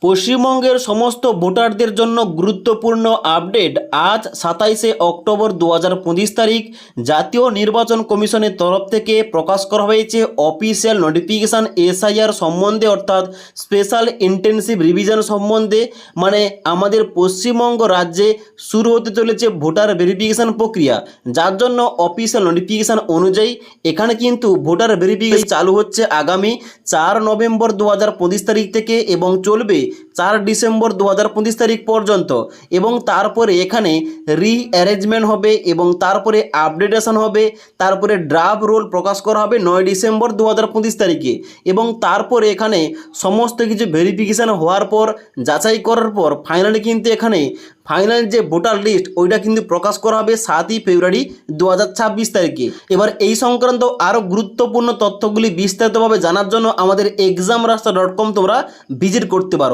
পশ্চিমবঙ্গের সমস্ত ভোটারদের জন্য গুরুত্বপূর্ণ আপডেট। আজ 27শে অক্টোবর 2025 তারিখ জাতীয় নির্বাচন কমিশনের তরফ থেকে প্রকাশ করা হয়েছে অফিসিয়াল নোটিফিকেশান এসআইআর সম্বন্ধে, অর্থাৎ স্পেশাল ইন্টেনসিভ রিভিশন সম্বন্ধে। মানে আমাদের পশ্চিমবঙ্গ রাজ্যে শুরু হতে চলেছে ভোটার ভেরিফিকেশান প্রক্রিয়া, যার জন্য অফিসিয়াল নোটিফিকেশান অনুযায়ী এখানে কিন্তু ভোটার ভেরিফিকেশন চালু হচ্ছে আগামী 4 নভেম্বর 2025 তারিখ থেকে এবং চলবে 4 ডিসেম্বর 2025 তারিখ পর্যন্ত। এবং তারপরে এখানে রিঅ্যারেঞ্জমেন্ট হবে এবং তারপরে আপডেটেশন হবে, তারপরে ড্রাফট রোল প্রকাশ করা হবে 9 ডিসেম্বর 2025 তারিখে। এবং তারপরে এখানে সমস্ত কিছু ভেরিফিকেশান হওয়ার পর, যাচাই করার পর ফাইনালি কিন্তু এখানে ফাইনাল যে ভোটার লিস্ট ওইটা কিন্তু প্রকাশ করা হবে 7ই ফেব্রুয়ারি 2026 তারিখে। এবার এই সংক্রান্ত আরও গুরুত্বপূর্ণ তথ্যগুলি বিস্তারিতভাবে জানার জন্য আমাদের examrasta.com তোমরা ভিজিট করতে পারো।